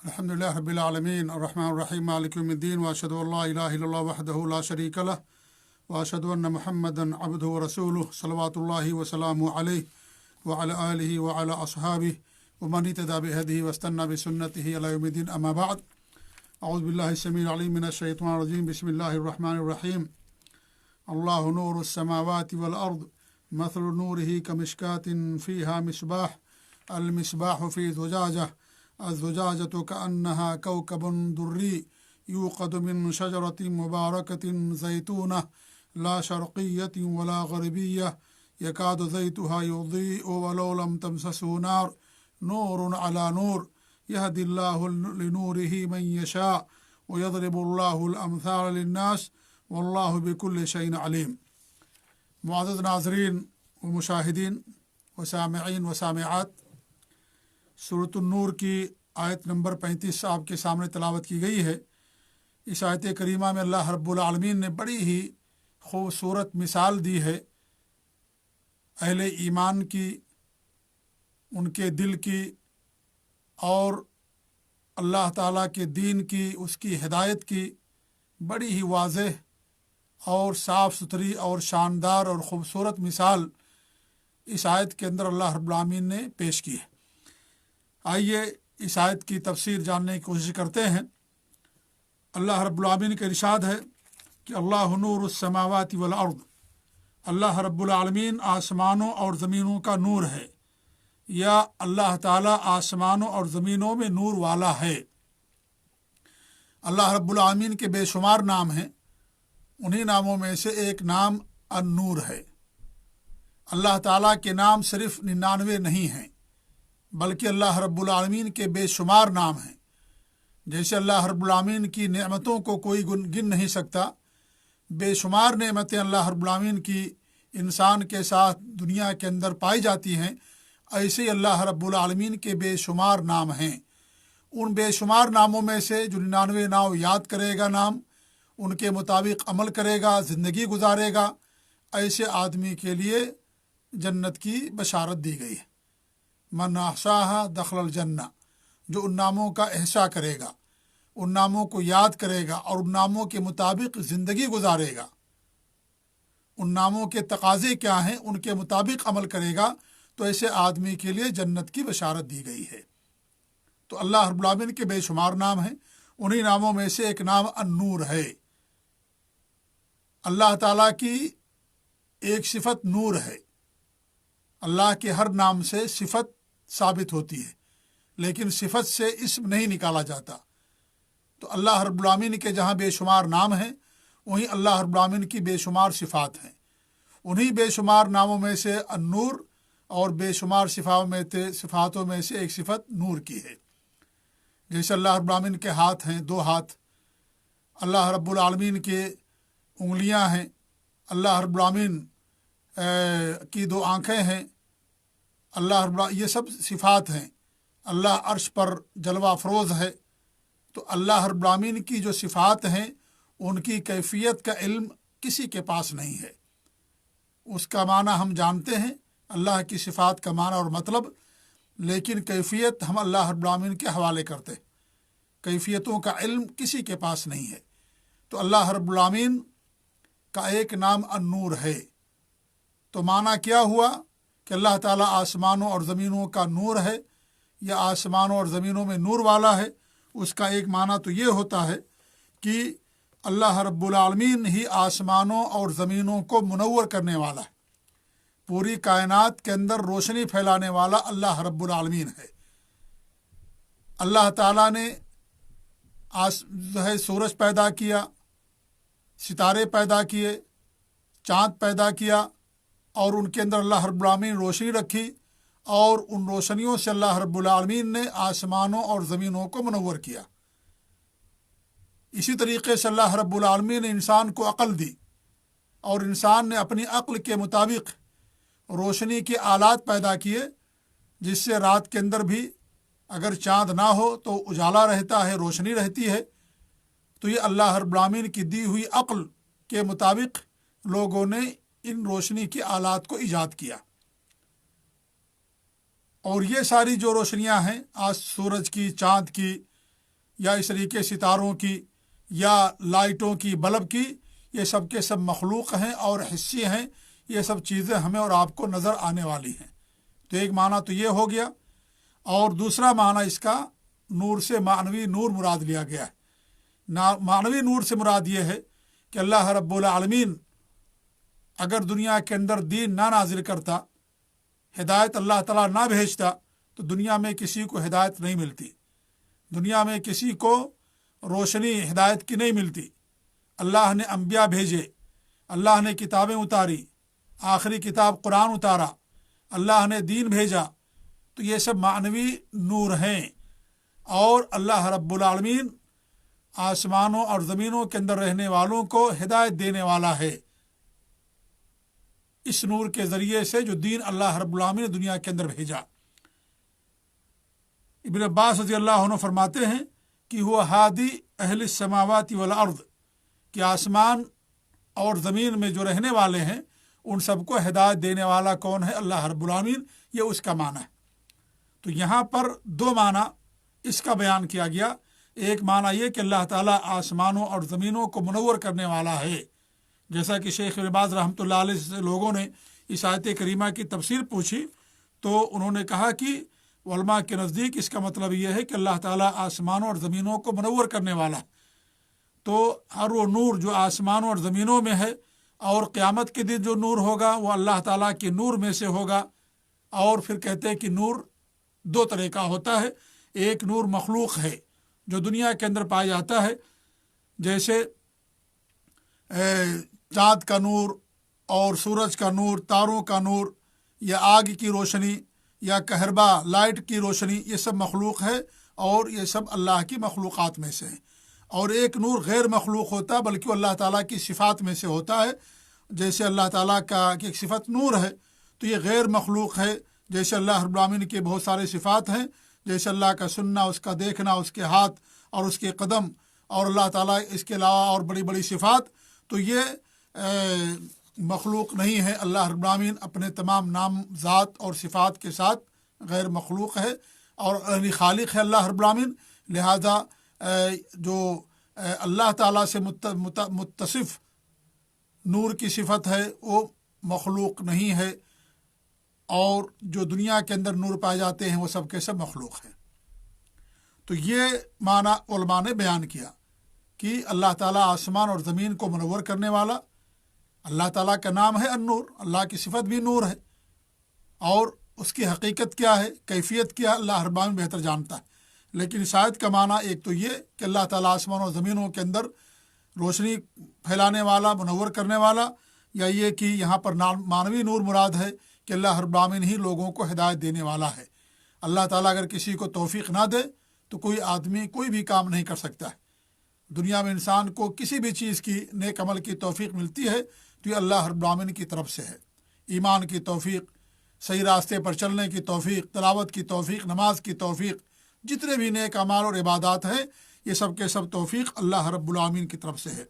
الحمدللہ رب العالمین الرحمن الرحیم مالک یوم الدین واشهد ان لا الہ الا اللہ وحدہ لا شریک لہ واشهد ان محمدا عبدہ ورسولہ صلوات اللہ وسلامہ علیہ وعلی آلہ وعلی اصحابہ ومن اهتدى بهدیہ واستنى بسنتہ الی یوم الدین اما بعد اعوذ باللہ السمیع العلیم من الشیطان الرجیم بسم اللہ الرحمن الرحیم اللہ نور السماوات والارض مثل نورہ کمشکاة فیہا مصباح المصباح فی زجاجہ الزجاجة كأنها كوكب دري يوقد من شجرة مباركة زيتونة لا شرقية ولا غربية يكاد زيتها يضيء ولو لم تمسسه نار نور على نور يهدي الله لنوره من يشاء ويضرب الله الأمثال للناس والله بكل شيء عليم. معزز ناظرین و مشاہدین و سامعین و سامعات، سورۃ النور کی آیت نمبر 35 آپ کے سامنے تلاوت کی گئی ہے۔ اس آیت کریمہ میں اللہ رب العالمین نے بڑی ہی خوبصورت مثال دی ہے اہل ایمان کی، ان کے دل کی اور اللہ تعالیٰ کے دین کی، اس کی ہدایت کی بڑی ہی واضح اور صاف ستھری اور شاندار اور خوبصورت مثال اس آیت کے اندر اللہ رب العالمین نے پیش کی ہے۔ آئیے اس آیت کی تفسیر جاننے کی کوشش کرتے ہیں۔ اللہ رب العالمین کا ارشاد ہے کہ اللہ نور السماوات والارض، اللہ رب العالمین آسمانوں اور زمینوں کا نور ہے، یا اللہ تعالیٰ آسمانوں اور زمینوں میں نور والا ہے۔ اللہ رب العالمین کے بے شمار نام ہیں، انہی ناموں میں سے ایک نام النور ہے۔ اللہ تعالیٰ کے نام صرف 99 نہیں ہیں، بلکہ اللہ رب العالمین کے بے شمار نام ہیں۔ جیسے اللہ رب العالمین کی نعمتوں کو کوئی گن نہیں سکتا، بے شمار نعمتیں اللہ رب العالمین کی انسان کے ساتھ دنیا کے اندر پائی جاتی ہیں، ایسے ہی اللہ رب العالمین کے بے شمار نام ہیں۔ ان بے شمار ناموں میں سے جو 99 نام یاد کرے گا، نام ان کے مطابق عمل کرے گا، زندگی گزارے گا، ایسے آدمی کے لیے جنت کی بشارت دی گئی ہے۔ من احصاها دخل الجنہ، جو ان ناموں کا احصاء کرے گا، ان ناموں کو یاد کرے گا اور ان ناموں کے مطابق زندگی گزارے گا، ان ناموں کے تقاضے کیا ہیں ان کے مطابق عمل کرے گا، تو ایسے آدمی کے لیے جنت کی بشارت دی گئی ہے۔ تو اللہ رب العالمین کے بے شمار نام ہیں، انہی ناموں میں سے ایک نام النور ہے۔ اللہ تعالیٰ کی ایک صفت نور ہے۔ اللہ کے ہر نام سے صفت ثابت ہوتی ہے، لیکن صفت سے اسم نہیں نکالا جاتا۔ تو اللہ رب العالمین کے جہاں بے شمار نام ہیں، وہیں اللہ رب العالمین کی بے شمار صفات ہیں۔ انہی بے شمار ناموں میں سے النور اور بے شمار صفاتوں میں سے ایک صفت نور کی ہے۔ جیسے اللہ رب العالمین کے ہاتھ ہیں، 2 ہاتھ، اللہ رب العالمین کے انگلیاں ہیں، اللہ رب العالمین کی 2 آنکھیں ہیں، اللہ رب العالمین، یہ سب صفات ہیں۔ اللہ عرش پر جلوہ افروز ہے۔ تو اللہ رب العالمین کی جو صفات ہیں ان کی کیفیت کا علم کسی کے پاس نہیں ہے۔ اس کا معنی ہم جانتے ہیں، اللہ کی صفات کا معنی اور مطلب، لیکن کیفیت ہم اللہ رب العالمین کے حوالے کرتے ہیں۔ کیفیتوں کا علم کسی کے پاس نہیں ہے۔ تو اللہ رب العالمین کا ایک نام النور ہے۔ تو معنی کیا ہوا کہ اللہ تعالیٰ آسمانوں اور زمینوں کا نور ہے، یا آسمانوں اور زمینوں میں نور والا ہے۔ اس کا ایک معنی تو یہ ہوتا ہے کہ اللہ رب العالمین ہی آسمانوں اور زمینوں کو منور کرنے والا ہے۔ پوری کائنات کے اندر روشنی پھیلانے والا اللہ رب العالمین ہے۔ اللہ تعالیٰ نے سورج پیدا کیا، ستارے پیدا کیے، چاند پیدا کیا، اور ان کے اندر اللہ رب العالمین روشنی رکھی، اور ان روشنیوں سے اللہ رب العالمین نے آسمانوں اور زمینوں کو منور کیا۔ اسی طریقے سے اللہ رب العالمین نے انسان کو عقل دی، اور انسان نے اپنی عقل کے مطابق روشنی کے آلات پیدا کیے، جس سے رات کے اندر بھی اگر چاند نہ ہو تو اجالا رہتا ہے، روشنی رہتی ہے۔ تو یہ اللہ رب العالمین کی دی ہوئی عقل کے مطابق لوگوں نے ان روشنی کے آلات کو ایجاد کیا۔ اور یہ ساری جو روشنیاں ہیں، آج سورج کی، چاند کی، یا اس طریقے ستاروں کی یا لائٹوں کی بلب کی، یہ سب کے سب مخلوق ہیں اور حصی ہیں، یہ سب چیزیں ہمیں اور آپ کو نظر آنے والی ہیں۔ تو ایک معنی تو یہ ہو گیا، اور دوسرا معنی اس کا نور سے معنوی نور مراد لیا گیا ہے۔ معنوی نور سے مراد یہ ہے کہ اللہ رب العالمین اگر دنیا کے اندر دین نہ نازل کرتا، ہدایت اللہ تعالیٰ نہ بھیجتا، تو دنیا میں کسی کو ہدایت نہیں ملتی، دنیا میں کسی کو روشنی ہدایت کی نہیں ملتی۔ اللہ نے انبیاء بھیجے، اللہ نے کتابیں اتاری، آخری کتاب قرآن اتارا، اللہ نے دین بھیجا، تو یہ سب معنوی نور ہیں، اور اللہ رب العالمین آسمانوں اور زمینوں کے اندر رہنے والوں کو ہدایت دینے والا ہے، اس نور کے ذریعے سے جو دین اللہ رب العالمین نے دنیا کے اندر بھیجا۔ ابن عباس رضی اللہ عنہ فرماتے ہیں کہ وہ ہادی اہل السماوات والارض، کہ آسمان اور زمین میں جو رہنے والے ہیں ان سب کو ہدایت دینے والا کون ہے؟ اللہ رب العالمین، یہ اس کا معنی ہے۔ تو یہاں پر دو معنی اس کا بیان کیا گیا، ایک معنی یہ کہ اللہ تعالیٰ آسمانوں اور زمینوں کو منور کرنے والا ہے، جیسا کہ شیخ ابن باز رحمۃ اللہ علیہ سے لوگوں نے اس آیت کریمہ کی تفسیر پوچھی تو انہوں نے کہا کہ علماء کے نزدیک اس کا مطلب یہ ہے کہ اللہ تعالیٰ آسمانوں اور زمینوں کو منور کرنے والا ہے۔ تو ہر وہ نور جو آسمانوں اور زمینوں میں ہے، اور قیامت کے دن جو نور ہوگا وہ اللہ تعالیٰ کے نور میں سے ہوگا۔ اور پھر کہتے ہیں کہ نور دو طرح کا ہوتا ہے، ایک نور مخلوق ہے جو دنیا کے اندر پایا جاتا ہے، جیسے چاند کا نور اور سورج کا نور، تاروں کا نور، یا آگ کی روشنی، یا کہربا لائٹ کی روشنی، یہ سب مخلوق ہے اور یہ سب اللہ کی مخلوقات میں سے ہیں۔ اور ایک نور غیر مخلوق ہوتا ہے بلکہ اللہ تعالیٰ کی صفات میں سے ہوتا ہے، جیسے اللہ تعالیٰ کا ایک صفت نور ہے تو یہ غیر مخلوق ہے، جیسے اللہ رب العالمین کے بہت سارے صفات ہیں، جیسے اللہ کا سننا، اس کا دیکھنا، اس کے ہاتھ اور اس کے قدم، اور اللہ تعالیٰ اس کے علاوہ اور بڑی بڑی صفات، تو یہ مخلوق نہیں ہے۔ اللہ رب العالمین اپنے تمام نام، ذات اور صفات کے ساتھ غیر مخلوق ہے اور خالق ہے اللہ رب العالمین، لہذا جو اللہ تعالیٰ سے متصف نور کی صفت ہے وہ مخلوق نہیں ہے، اور جو دنیا کے اندر نور پائے جاتے ہیں وہ سب کے سب مخلوق ہیں۔ تو یہ معنی علماء نے بیان کیا کہ اللہ تعالیٰ آسمان اور زمین کو منور کرنے والا، اللہ تعالیٰ کا نام ہے النور، اللہ کی صفت بھی نور ہے، اور اس کی حقیقت کیا ہے، کیفیت کیا، اللہ رب العالمین بہتر جانتا ہے۔ لیکن اس آیت کا معنی ایک تو یہ کہ اللہ تعالیٰ آسمان اور زمینوں کے اندر روشنی پھیلانے والا، منور کرنے والا، یا یہ کہ یہاں پر معنوی نور مراد ہے کہ اللہ رب العالمین ہی لوگوں کو ہدایت دینے والا ہے۔ اللہ تعالیٰ اگر کسی کو توفیق نہ دے تو کوئی آدمی کوئی بھی کام نہیں کر سکتا ہے۔ دنیا میں انسان کو کسی بھی چیز کی نیک عمل کی توفیق ملتی ہے تو یہ اللہ رب العالمین کی طرف سے ہے۔ ایمان کی توفیق، صحیح راستے پر چلنے کی توفیق، تلاوت کی توفیق، نماز کی توفیق، جتنے بھی نیک اعمال اور عبادات ہیں یہ سب کے سب توفیق اللہ رب العالمین کی طرف سے ہے۔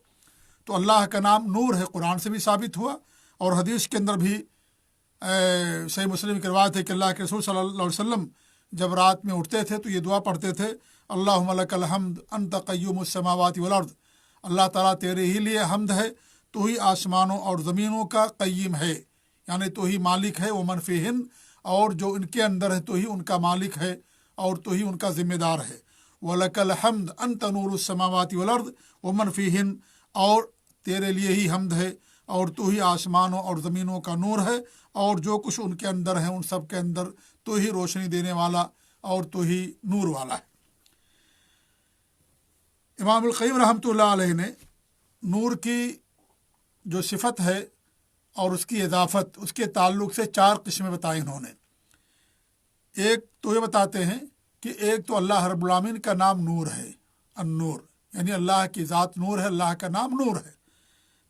تو اللہ کا نام نور ہے، قرآن سے بھی ثابت ہوا، اور حدیث کے اندر بھی صحیح مسلم کی روایت ہے کہ اللہ کے رسول صلی اللہ علیہ وسلم جب رات میں اٹھتے تھے تو یہ دعا پڑھتے تھے، اللہم لک الحمد انت قیوم السماوات والارض، اللہ تعالیٰ تیرے ہی لیے حمد ہے، تو ہی آسمانوں اور زمینوں کا قیم ہے، یعنی تو ہی مالک ہے، ومن فیہن، اور جو ان کے اندر ہے تو ہی ان کا مالک ہے اور تو ہی ان کا ذمہ دار ہے۔ وَلَكَ الْحَمْدُ أَنْتَ نُورُ السَّمَاوَاتِ وَالْأَرْضِ وَمَنْ فِيهِنْ، اور تیرے لیے ہی حمد ہے، اور تو ہی آسمانوں اور زمینوں کا نور ہے، اور جو کچھ ان کے اندر ہے ان سب کے اندر تو ہی روشنی دینے والا اور تو ہی نور والا ہے۔ امام القیم رحمۃ اللہ علیہ نے نور کی جو صفت ہے اور اس کی اضافت، اس کے تعلق سے 4 قسمیں بتائی انہوں نے۔ ایک تو یہ بتاتے ہیں کہ ایک تو اللہ رب العالمین کا نام نور ہے، النور، یعنی اللہ کی ذات نور ہے، اللہ کا نام نور ہے۔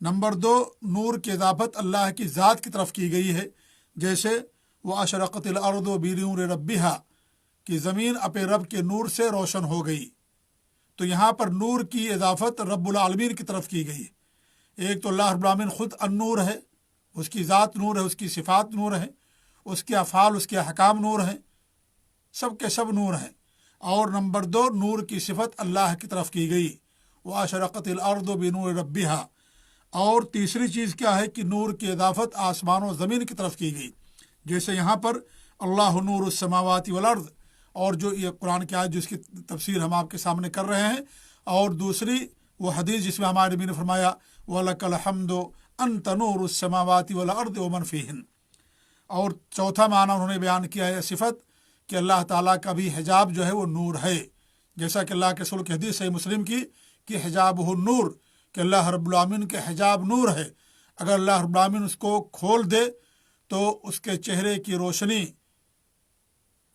نمبر 2، نور کی اضافت اللہ کی ذات کی طرف کی گئی ہے، جیسے وَأَشْرَقَتِ الْأَرْضُ بِنُورِ رَبِّهَا، کہ زمین اپنے رب کے نور سے روشن ہو گئی۔ تو یہاں پر نور کی اضافت رب العالمین کی طرف کی گئی۔ ایک تو اللہ رب العالمین خود النور ہے، اس کی ذات نور ہے، اس کی صفات نور ہیں، اس کے افعال، اس کے احکام نور ہیں، سب کے سب نور ہیں۔ اور نمبر 2 نور کی صفت اللہ کی طرف کی گئی، واشرقت الارض بنور ربہا، اور تیسری چیز کیا ہے کہ نور کی اضافت آسمان و زمین کی طرف کی گئی، جیسے یہاں پر اللہ نور السماوات والارض، اور جو یہ قرآن کی آیت جس کی تفسیر ہم آپ کے سامنے کر رہے ہیں، اور دوسری وہ حدیث جس میں ہمارے نبی نے فرمایا وَلَكَ الْحَمْدُ أَنْتَ نُورُ السَّمَاوَاتِ وَالْأَرْضِ وَمَنْ فِيهِنَّ، اور چوتھا معنی انہوں نے بیان کیا ہے صفت کہ اللہ تعالیٰ کا بھی حجاب جو ہے وہ نور ہے، جیسا کہ اللہ کے رسول کی حدیث صحیح مسلم کی کہ حجابہ النور، کہ اللہ رب العالمین کے حجاب نور ہے، اگر اللہ رب العالمین اس کو کھول دے تو اس کے چہرے کی روشنی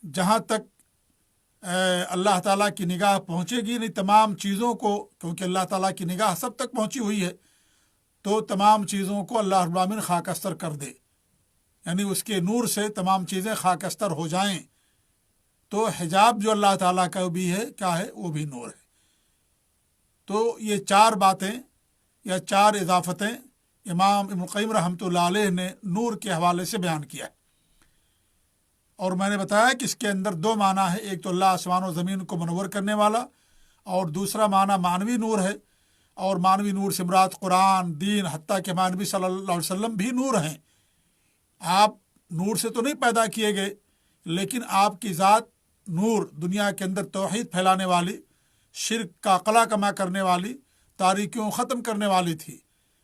جہاں تک اللہ تعالیٰ کی نگاہ پہنچے گی نہیں تمام چیزوں کو، کیونکہ اللہ تعالیٰ کی نگاہ سب تک پہنچی ہوئی ہے، تو تمام چیزوں کو اللہ رب العالمین خاکستر کر دے، یعنی اس کے نور سے تمام چیزیں خاکستر ہو جائیں، تو حجاب جو اللہ تعالیٰ کا بھی ہے کیا ہے، وہ بھی نور ہے۔ تو یہ 4 باتیں یا 4 اضافتیں امام ابن القیم رحمۃ اللہ علیہ نے نور کے حوالے سے بیان کیا ہے، اور میں نے بتایا کہ اس کے اندر 2 معنی ہے، ایک تو اللہ آسمان و زمین کو منور کرنے والا، اور دوسرا معنی معنوی نور ہے، اور معنوی نور سے مراد قرآن، دین، حتیٰ کہ ہمارے نبی صلی اللہ علیہ وسلم بھی نور ہیں۔ آپ نور سے تو نہیں پیدا کیے گئے، لیکن آپ کی ذات نور، دنیا کے اندر توحید پھیلانے والی، شرک کا قلع کما کرنے والی، تاریکیوں ختم کرنے والی تھی۔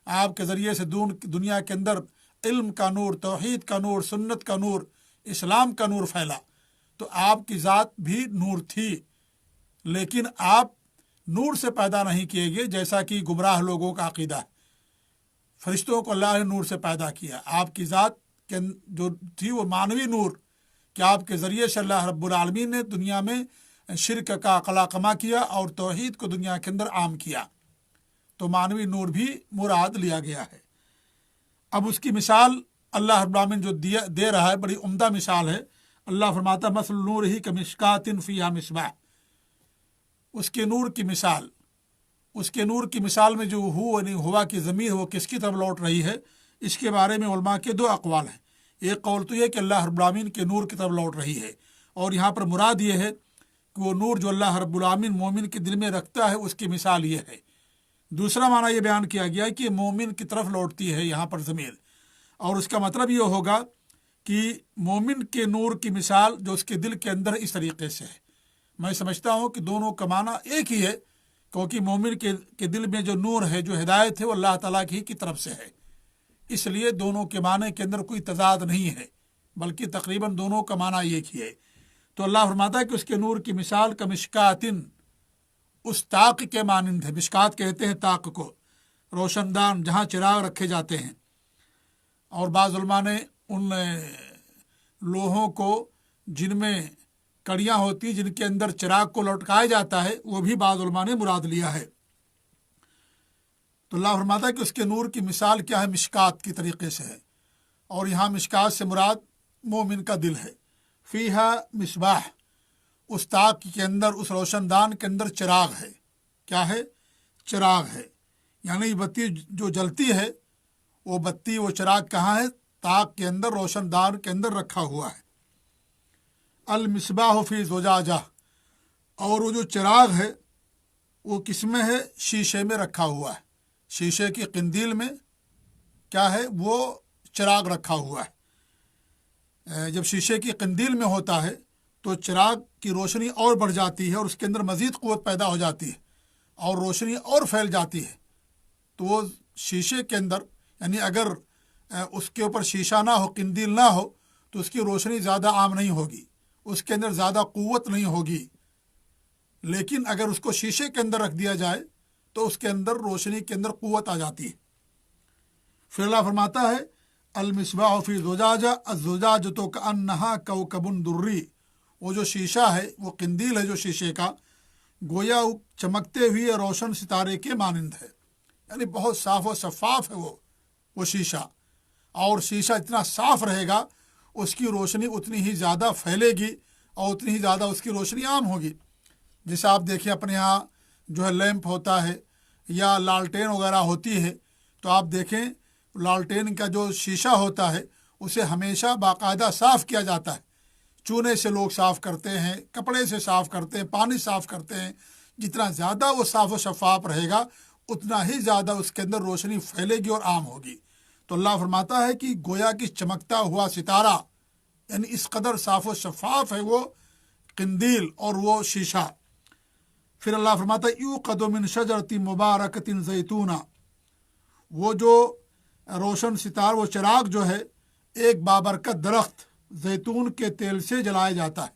آپ کے ذریعے سے دنیا کے اندر علم کا نور، توحید کا نور، سنت کا نور، اسلام کا نور پھیلا، تو آپ کی ذات بھی نور تھی، لیکن آپ نور سے پیدا نہیں کیے گئے جیسا کہ گمراہ لوگوں کا عقیدہ ہے۔ فرشتوں کو اللہ نے نور سے پیدا کیا، آپ کی ذات جو تھی وہ معنوی نور، کہ آپ کے ذریعے سے اللہ رب العالمین نے دنیا میں شرک کا قلع کما کیا اور توحید کو دنیا کے اندر عام کیا، تو معنوی نور بھی مراد لیا گیا ہے۔ اب اس کی مثال اللہ رب العالمین جو دے رہا ہے بڑی عمدہ مثال ہے۔ اللہ فرماتا مثل نور ہی کمشکات فیہا مصباح، اس کے نور کی مثال، اس کے نور کی مثال میں جو ہوا کی ضمیر وہ کس کی طرف لوٹ رہی ہے، اس کے بارے میں علماء کے 2 اقوال ہیں۔ ایک قول تو یہ کہ اللہ رب العالمین کے نور کی طرف لوٹ رہی ہے، اور یہاں پر مراد یہ ہے کہ وہ نور جو اللہ رب العالمین مومن کے دل میں رکھتا ہے اس کی مثال یہ ہے۔ دوسرا معنی یہ بیان کیا گیا کہ مومن کی طرف لوٹتی ہے یہاں پر ضمیر، اور اس کا مطلب یہ ہوگا کہ مومن کے نور کی مثال جو اس کے دل کے اندر اس طریقے سے ہے۔ میں سمجھتا ہوں کہ دونوں کا معنی ایک ہی ہے، کیونکہ مومن کے دل میں جو نور ہے، جو ہدایت ہے، وہ اللہ تعالیٰ کی طرف سے ہے، اس لیے دونوں کے معنی کے اندر کوئی تضاد نہیں ہے، بلکہ تقریباً دونوں کا معنی ایک ہی ہے۔ تو اللہ فرماتا ہے کہ اس کے نور کی مثال کمشکاتن، اس طاق کے مانند ہے۔ مشکات کہتے ہیں طاق کو، روشن دان جہاں چراغ رکھے جاتے ہیں، اور بعض علماء نے ان لوہوں کو جن میں کڑیاں ہوتی جن کے اندر چراغ کو لٹکایا جاتا ہے، وہ بھی بعض علماء نے مراد لیا ہے۔ تو اللہ فرماتا ہے کہ اس کے نور کی مثال کیا ہے، مشکات کی طریقے سے ہے، اور یہاں مشکات سے مراد مومن کا دل ہے۔ فیہا مصباح، اس طاق کے اندر، اس روشن دان کے اندر چراغ ہے۔ کیا ہے؟ چراغ ہے، یعنی بتی جو جلتی ہے، وہ بتی، وہ چراغ کہاں ہے؟ طاق کے اندر، روشن دان کے اندر رکھا ہوا ہے۔ المصباح فی زجاجہ، اور وہ جو چراغ ہے وہ کس میں ہے؟ شیشے میں رکھا ہوا ہے، شیشے کی قندیل میں کیا ہے؟ وہ چراغ رکھا ہوا ہے۔ جب شیشے کی قندیل میں ہوتا ہے تو چراغ کی روشنی اور بڑھ جاتی ہے، اور اس کے اندر مزید قوت پیدا ہو جاتی ہے، اور روشنی اور پھیل جاتی ہے۔ تو وہ شیشے کے اندر، یعنی اگر اس کے اوپر شیشہ نہ ہو، قندیل نہ ہو، تو اس کی روشنی زیادہ عام نہیں ہوگی، اس کے اندر زیادہ قوت نہیں ہوگی۔ لیکن اگر اس کو شیشے کے اندر رکھ دیا جائے تو اس کے اندر روشنی کے اندر قوت آ جاتی ہے۔ پھر اللہ فرماتا ہے المصباح فی زجاجہ الزجاجۃ کأنہا کوکب دری، وہ جو شیشہ ہے، وہ قندیل ہے جو شیشے کا، گویا چمکتے ہوئے روشن ستارے کے مانند ہے، یعنی بہت صاف و شفاف ہے وہ شیشہ، اور شیشہ اتنا صاف رہے گا اس کی روشنی اتنی ہی زیادہ پھیلے گی اور اتنی ہی زیادہ اس کی روشنی عام ہوگی۔ جیسے آپ دیکھیں اپنے یہاں جو ہے لیمپ ہوتا ہے یا لالٹین وغیرہ ہوتی ہے، تو آپ دیکھیں لالٹین کا جو شیشہ ہوتا ہے اسے ہمیشہ باقاعدہ صاف کیا جاتا ہے، چونے سے لوگ صاف کرتے ہیں، کپڑے سے صاف کرتے ہیں، پانی صاف کرتے ہیں، جتنا زیادہ وہ صاف و شفاف رہے گا اتنا ہی زیادہ اس کے اندر روشنی پھیلے گی اور عام ہوگی۔ تو اللہ فرماتا ہے کہ گویا کہ چمکتا ہوا ستارہ، یعنی اس قدر صاف و شفاف ہے وہ قندیل اور وہ شیشہ۔ پھر اللہ فرماتا ہے یوقد من شجرۃ مبارکۃ زیتونہ، وہ جو روشن ستارہ، وہ چراغ جو ہے ایک بابرکت درخت زیتون کے تیل سے جلایا جاتا ہے۔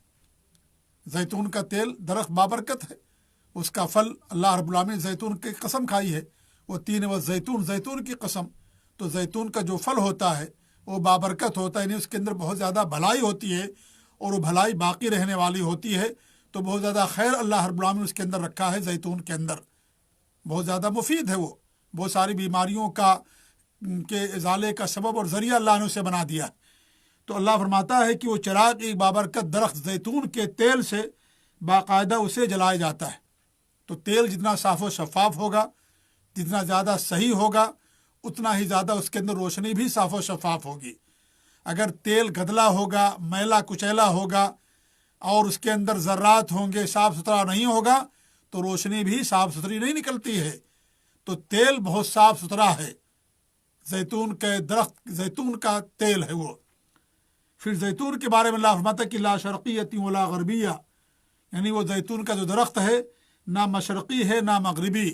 زیتون کا تیل درخت بابرکت ہے، اس کا پھل اللہ رب العالمین زیتون کی قسم کھائی ہے، وہ تین و زیتون، زیتون کی قسم۔ تو زیتون کا جو پھل ہوتا ہے وہ بابرکت ہوتا ہے، یعنی اس کے اندر بہت زیادہ بھلائی ہوتی ہے اور وہ بھلائی باقی رہنے والی ہوتی ہے۔ تو بہت زیادہ خیر اللہ رب العالمین اس کے اندر رکھا ہے، زیتون کے اندر بہت زیادہ مفید ہے، وہ بہت ساری بیماریوں کے ازالے کا سبب اور ذریعہ اللہ نے اسے بنا دیا۔ تو اللہ فرماتا ہے کہ وہ چراغ ایک بابرکت درخت زیتون کے تیل سے باقاعدہ اسے جلایا جاتا ہے۔ تو تیل جتنا صاف و شفاف ہوگا، جتنا زیادہ صحیح ہوگا، اتنا ہی زیادہ اس کے اندر روشنی بھی صاف و شفاف ہوگی۔ اگر تیل گدلا ہوگا، میلا کچیلا ہوگا اور اس کے اندر ذرات ہوں گے، صاف ستھرا نہیں ہوگا، تو روشنی بھی صاف ستھری نہیں نکلتی ہے۔ تو تیل بہت صاف ستھرا ہے، زیتون کے درخت، زیتون کا تیل ہے وہ۔ پھر زیتون کے بارے میں اللہ فرماتا ہے کہ لا شرقیۃ ولا غربیہ، یعنی وہ زیتون کا جو درخت ہے نہ مشرقی ہے نہ مغربی،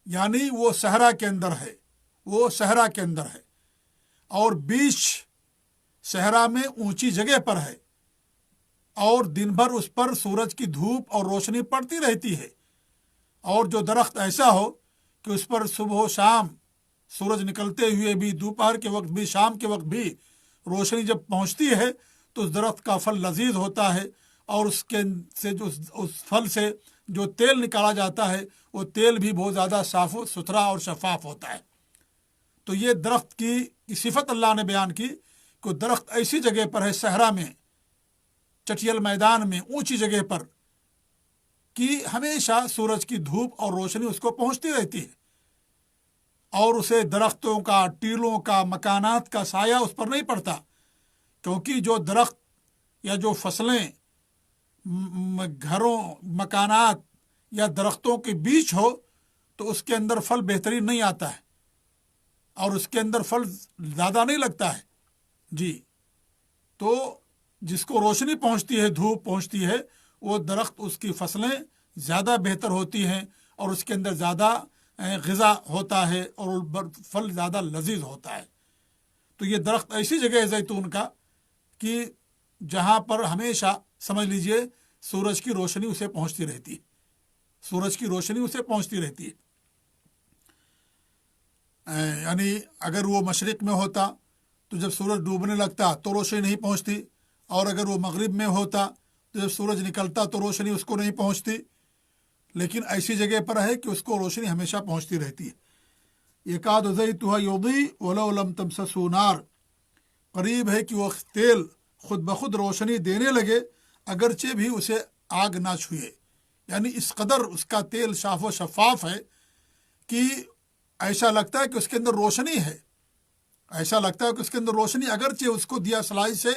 یعنی وہ صحرا کے اندر ہے، وہ صحرا کے اندر ہے اور بیچ صحرا میں اونچی جگہ پر ہے، اور دن بھر اس پر سورج کی دھوپ اور روشنی پڑتی رہتی ہے۔ اور جو درخت ایسا ہو کہ اس پر صبح و شام سورج نکلتے ہوئے بھی، دوپہر کے وقت بھی، شام کے وقت بھی روشنی جب پہنچتی ہے تو اس درخت کا پھل لذیذ ہوتا ہے، اور اس پھل سے جو تیل نکالا جاتا ہے وہ تیل بھی بہت زیادہ صاف و ستھرا اور شفاف ہوتا ہے۔ تو یہ درخت کی صفت اللہ نے بیان کی کہ درخت ایسی جگہ پر ہے، صحرا میں، چٹیل میدان میں، اونچی جگہ پر، کہ ہمیشہ سورج کی دھوپ اور روشنی اس کو پہنچتی رہتی ہے، اور اسے درختوں کا، ٹیلوں کا، مکانات کا سایہ اس پر نہیں پڑتا، کیونکہ جو درخت یا جو فصلیں گھروں، مکانات یا درختوں کے بیچ ہو تو اس کے اندر پھل بہترین نہیں آتا ہے اور اس کے اندر پھل زیادہ نہیں لگتا ہے۔ جی، تو جس کو روشنی پہنچتی ہے، دھوپ پہنچتی ہے، وہ درخت، اس کی فصلیں زیادہ بہتر ہوتی ہیں اور اس کے اندر زیادہ غذا ہوتا ہے اور پھل زیادہ لذیذ ہوتا ہے۔ تو یہ درخت ایسی جگہ ہے زیتون کا کہ جہاں پر ہمیشہ سمجھ لیجئے سورج کی روشنی اسے پہنچتی رہتی ہے، سورج کی روشنی اسے پہنچتی رہتی ہے۔ یعنی اگر وہ مشرق میں ہوتا تو جب سورج ڈوبنے لگتا تو روشنی نہیں پہنچتی، اور اگر وہ مغرب میں ہوتا تو جب سورج نکلتا تو روشنی اس کو نہیں پہنچتی، لیکن ایسی جگہ پر ہے کہ اس کو روشنی ہمیشہ پہنچتی رہتی ہے۔ یکاد زیتها یضیء ولو لم تمسسه نار، قریب ہے کہ وہ تیل خود بخود روشنی دینے لگے اگرچہ بھی اسے آگ نہ چھوئے، یعنی اس قدر اس کا تیل صاف و شفاف ہے کہ ایسا لگتا ہے کہ اس کے اندر روشنی ہے، ایسا لگتا ہے کہ اس کے اندر روشنی، اگرچہ اس کو دیا سلائی سے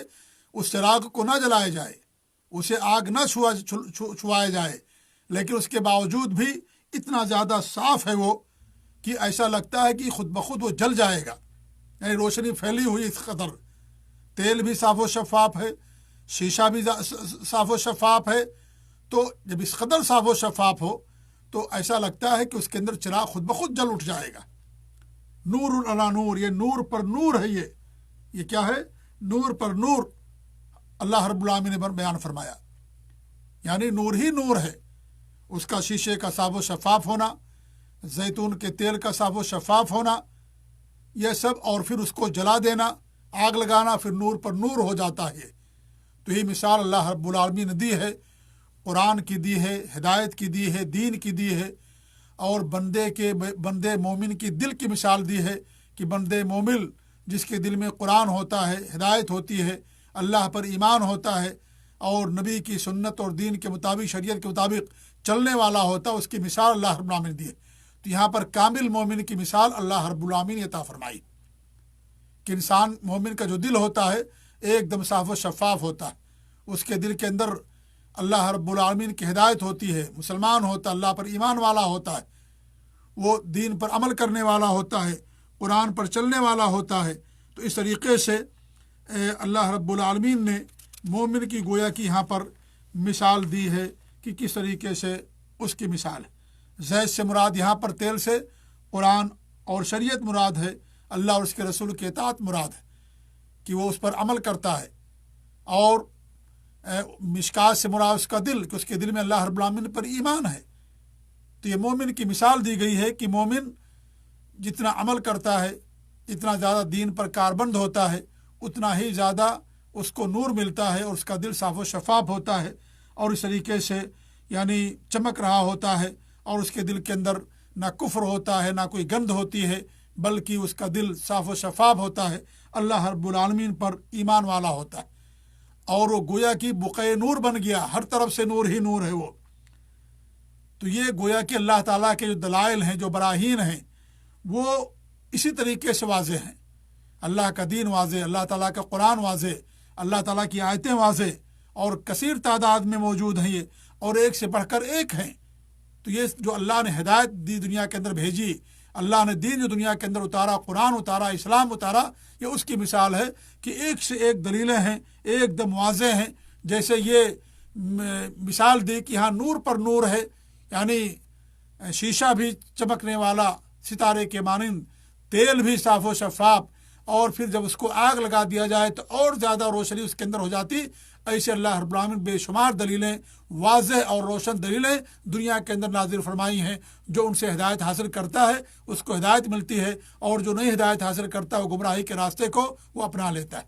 اس چراغ کو نہ جلایا جائے، اسے آگ نہ چھوایا جائے، لیکن اس کے باوجود بھی اتنا زیادہ صاف ہے وہ کہ ایسا لگتا ہے کہ خود بخود وہ جل جائے گا، یعنی روشنی پھیلی ہوئی اس قدر۔ تیل بھی صاف و شفاف ہے، شیشہ بھی صاف و شفاف ہے، تو جب اس قدر صاف و شفاف ہو تو ایسا لگتا ہے کہ اس کے اندر چراغ خود بخود جل اٹھ جائے گا۔ نور علی نور، یہ نور پر نور ہے، یہ کیا ہے؟ نور پر نور اللہ رب العالمین نے بیان فرمایا، یعنی نور ہی نور ہے۔ اس کا شیشے کا صاف و شفاف ہونا، زیتون کے تیل کا صاف و شفاف ہونا، یہ سب، اور پھر اس کو جلا دینا، آگ لگانا، پھر نور پر نور ہو جاتا ہے۔ تو یہ مثال اللہ رب العالمین نے دی ہے، قرآن کی دی ہے، ہدایت کی دی ہے، دین کی دی ہے، اور بندے مومن کی دل کی مثال دی ہے کہ بندے مومن جس کے دل میں قرآن ہوتا ہے، ہدایت ہوتی ہے، اللہ پر ایمان ہوتا ہے اور نبی کی سنت اور دین کے مطابق، شریعت کے مطابق چلنے والا ہوتا ہے، اس کی مثال اللہ رب العالمین نے دی ہے۔ تو یہاں پر کامل مومن کی مثال اللہ رب العالمین نے عطا فرمائی کہ انسان مومن کا جو دل ہوتا ہے ایک دم صاف و شفاف ہوتا ہے، اس کے دل کے اندر اللہ رب العالمین کی ہدایت ہوتی ہے، مسلمان ہوتا، اللہ پر ایمان والا ہوتا ہے، وہ دین پر عمل کرنے والا ہوتا ہے، قرآن پر چلنے والا ہوتا ہے، تو اس طریقے سے اللہ رب العالمین نے مومن کی گویا کی یہاں پر مثال دی ہے کہ کس طریقے سے اس کی مثال ہے۔ زید سے مراد یہاں پر تیل سے قرآن اور شریعت مراد ہے، اللہ اور اس کے رسول کی اطاعت مراد ہے کہ وہ اس پر عمل کرتا ہے، اور مشکات سے مراد اس کا دل کہ اس کے دل میں اللہ رب العالمین پر ایمان ہے۔ تو یہ مومن کی مثال دی گئی ہے کہ مومن جتنا عمل کرتا ہے، جتنا زیادہ دین پر کاربند ہوتا ہے، اتنا ہی زیادہ اس کو نور ملتا ہے اور اس کا دل صاف و شفاف ہوتا ہے، اور اس طریقے سے یعنی چمک رہا ہوتا ہے، اور اس کے دل کے اندر نہ کفر ہوتا ہے، نہ کوئی گند ہوتی ہے، بلکہ اس کا دل صاف و شفاف ہوتا ہے، اللہ رب العالمین پر ایمان والا ہوتا ہے، اور وہ گویا کی بقعہ نور بن گیا، ہر طرف سے نور ہی نور ہے وہ۔ تو یہ گویا کہ اللہ تعالیٰ کے جو دلائل ہیں، جو براہین ہیں، وہ اسی طریقے سے واضح ہیں۔ اللہ کا دین واضح، اللہ تعالیٰ کا قرآن واضح، اللہ تعالیٰ کی آیتیں واضح، اور کثیر تعداد میں موجود ہیں یہ، اور ایک سے بڑھ کر ایک ہیں۔ تو یہ جو اللہ نے ہدایت دی، دنیا کے اندر بھیجی، اللہ نے دین جو دنیا کے اندر اتارا، قرآن اتارا، اسلام اتارا، یہ اس کی مثال ہے کہ ایک سے ایک دلیلیں ہیں، ایک دم واضح ہیں۔ جیسے یہ مثال دی کہ ہاں نور پر نور ہے، یعنی شیشہ بھی چمکنے والا ستارے کے مانند، تیل بھی صاف و شفاف، اور پھر جب اس کو آگ لگا دیا جائے تو اور زیادہ روشنی اس کے اندر ہو جاتی۔ ایسے اللہ رب العالمین بے شمار دلیلیں، واضح اور روشن دلیلیں دنیا کے اندر نازل فرمائی ہیں۔ جو ان سے ہدایت حاصل کرتا ہے اس کو ہدایت ملتی ہے، اور جو نہیں ہدایت حاصل کرتا ہے وہ گمراہی کے راستے کو وہ اپنا لیتا ہے۔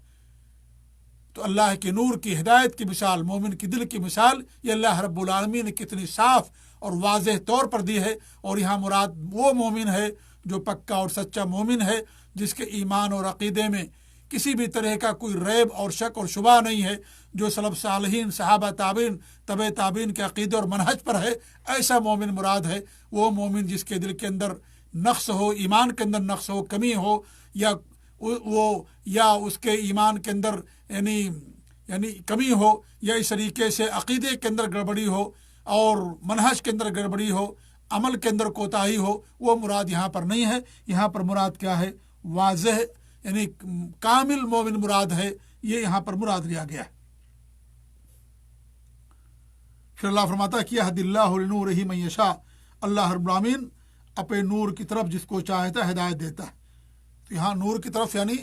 تو اللہ کے نور کی ہدایت کی مثال، مومن کی دل کی مثال، یہ اللہ رب العالمین نے کتنی صاف اور واضح طور پر دی ہے۔ اور یہاں مراد وہ مومن ہے جو پکا اور سچا مومن ہے، جس کے ایمان اور عقیدے میں کسی بھی طرح کا کوئی ریب اور شک اور شبہ نہیں ہے، جو سلف صالحین، صحابہ تابعین، تبع تابعین کے عقیدے اور منہج پر ہے، ایسا مومن مراد ہے۔ وہ مومن جس کے دل کے اندر نقص ہو، ایمان کے اندر نقص ہو، کمی ہو، یا اس کے ایمان کے اندر یعنی کمی ہو، یا اس طریقے سے عقیدے کے اندر گڑبڑی ہو، اور منہج کے اندر گڑبڑی ہو، عمل کے اندر کوتاہی ہو، وہ مراد یہاں پر نہیں ہے۔ یہاں پر مراد کیا ہے؟ واضح یعنی کامل مومن مراد ہے، یہ یہاں پر مراد لیا گیا ہے۔ پھر اللہ فرماتا ہے کہ یہد اللہ لنورہ من یشاء، اللہ رب العالمین اپنے نور کی طرف جس کو چاہتا ہے ہدایت دیتا ہے۔ تو یہاں نور کی طرف یعنی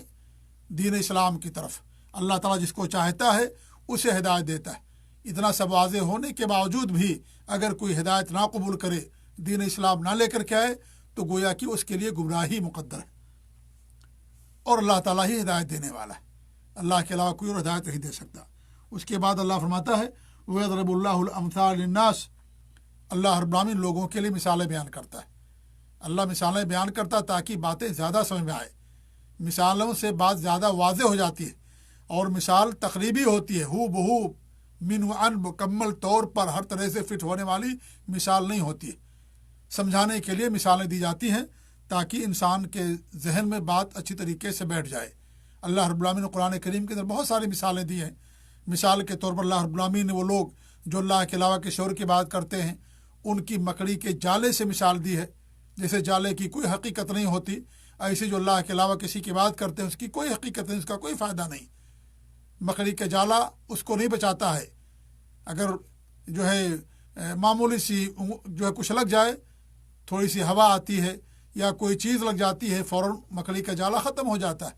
دین اسلام کی طرف اللہ تعالیٰ جس کو چاہتا ہے اسے ہدایت دیتا ہے۔ اتنا سب واضح ہونے کے باوجود بھی اگر کوئی ہدایت نہ قبول کرے، دین اسلام نہ لے کر کے آئے، تو گویا کہ اس کے لیے گمراہی مقدر ہے، اور اللہ تعالیٰ ہی ہدایت دینے والا ہے، اللہ کے علاوہ کوئی اور ہدایت نہیں دے سکتا۔ اس کے بعد اللہ فرماتا ہے وَيَضْرِبُ اللَّهُ الْأَمْثَالَ لِلنَّاسِ، اللہ رب العالمین لوگوں کے لیے مثالیں بیان کرتا ہے۔ اللہ مثالیں بیان کرتا ہے تاکہ باتیں زیادہ سمجھ میں آئے۔ مثالوں سے بات زیادہ واضح ہو جاتی ہے، اور مثال تقریبی ہوتی ہے، ہو بہو من و ان، مکمل طور پر ہر طرح سے فٹ ہونے والی مثال نہیں ہوتی ہے۔ سمجھانے کے لیے مثالیں دی جاتی ہیں تاکہ انسان کے ذہن میں بات اچھی طریقے سے بیٹھ جائے۔ اللہ رب العالمین نے قرآن کریم کے اندر بہت ساری مثالیں دی ہیں۔ مثال کے طور پر اللہ رب العالمین نے وہ لوگ جو اللہ کے علاوہ کسی اور کی بات کرتے ہیں، ان کی مکڑی کے جالے سے مثال دی ہے۔ جیسے جالے کی کوئی حقیقت نہیں ہوتی، ایسے جو اللہ کے علاوہ کسی کی بات کرتے ہیں اس کی کوئی حقیقت نہیں، اس کا کوئی فائدہ نہیں۔ مکڑی کا جالا اس کو نہیں بچاتا ہے۔ اگر جو ہے معمولی سی جو ہے کچھ لگ جائے، تھوڑی سی ہوا آتی ہے یا کوئی چیز لگ جاتی ہے، فوراً مکڑی کا جالا ختم ہو جاتا ہے۔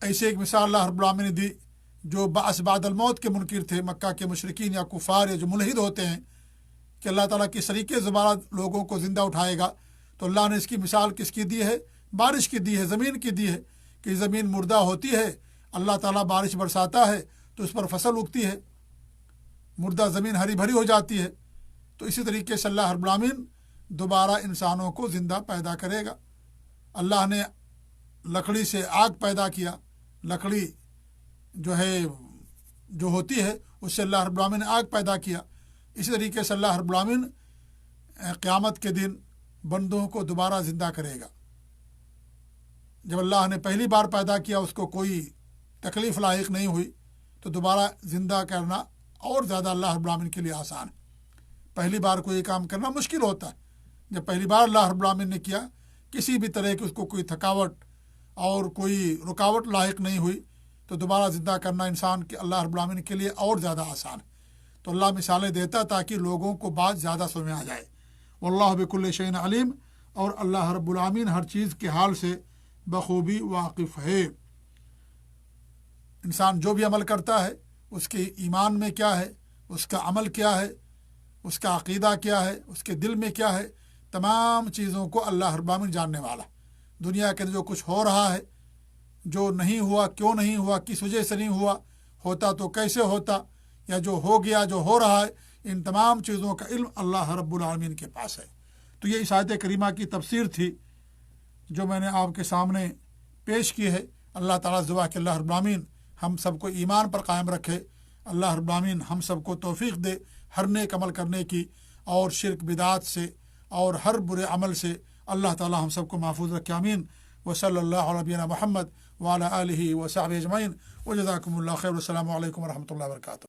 ایسے ایک مثال اللہ رب العالمین نے دی جو بعث بعد الموت کے منکر تھے، مکہ کے مشرکین یا کفار یا جو ملحد ہوتے ہیں، کہ اللہ تعالیٰ کس طریقے سے دوبارہ لوگوں کو زندہ اٹھائے گا۔ تو اللہ نے اس کی مثال کس کی دی ہے؟ بارش کی دی ہے، زمین کی دی ہے، کہ زمین مردہ ہوتی ہے، اللہ تعالیٰ بارش برساتا ہے تو اس پر فصل اگتی ہے، مردہ زمین ہری بھری ہو جاتی ہے۔ تو اسی طریقے سے اللہ رب العالمین دوبارہ انسانوں کو زندہ پیدا کرے گا۔ اللہ نے لکڑی سے آگ پیدا کیا، لکڑی جو ہوتی ہے اس سے اللہ رب العالمین نے آگ پیدا کیا۔ اسی طریقے سے اللہ رب العالمین قیامت کے دن بندوں کو دوبارہ زندہ کرے گا۔ جب اللہ نے پہلی بار پیدا کیا اس کو کوئی تکلیف لاحق نہیں ہوئی، تو دوبارہ زندہ کرنا اور زیادہ اللہ رب العالمین کے لیے آسان ہے۔ پہلی بار کوئی کام کرنا مشکل ہوتا ہے، جب پہلی بار اللہ رب العالمین نے کیا، کسی بھی طرح کی اس کو کوئی تھکاوٹ اور کوئی رکاوٹ لاحق نہیں ہوئی، تو دوبارہ زندہ کرنا انسان کے اللہ رب العالمین کے لیے اور زیادہ آسان ہے۔ تو اللہ مثالیں دیتا تاکہ لوگوں کو بات زیادہ سمجھ میں آ جائے۔ واللہ بکل شیء علیم، اور اللہ رب العالمین ہر چیز کے حال سے بخوبی واقف ہے۔ انسان جو بھی عمل کرتا ہے اس کے ایمان میں کیا ہے، اس کا عمل کیا ہے، اس کا عقیدہ کیا ہے، اس کے دل میں کیا ہے، تمام چیزوں کو اللہ رب العالمین جاننے والا۔ دنیا کے اندر جو کچھ ہو رہا ہے، جو نہیں ہوا کیوں نہیں ہوا، کس وجہ سے نہیں ہوا، ہوتا تو کیسے ہوتا، یا جو ہو گیا جو ہو رہا ہے، ان تمام چیزوں کا علم اللہ رب العالمین کے پاس ہے۔ تو یہ اس آیت کریمہ کی تفسیر تھی جو میں نے آپ کے سامنے پیش کی ہے۔ اللہ تعالیٰ سے دعا کہ اللہ رب العالمین ہم سب کو ایمان پر قائم رکھے، اللہ رب العالمین ہم سب کو توفیق دے ہر نیک عمل کرنے کی، اور شرک بدعات سے اور ہر برے عمل سے اللہ تعالیٰ ہم سب کو محفوظ رکھے، آمین۔ وصلی اللہ علی نبینا محمد وعلی آلہ وصحبہ اجمعین، وجزاکم اللہ خیر، والسلام علیکم ورحمۃ اللہ وبرکاتہ۔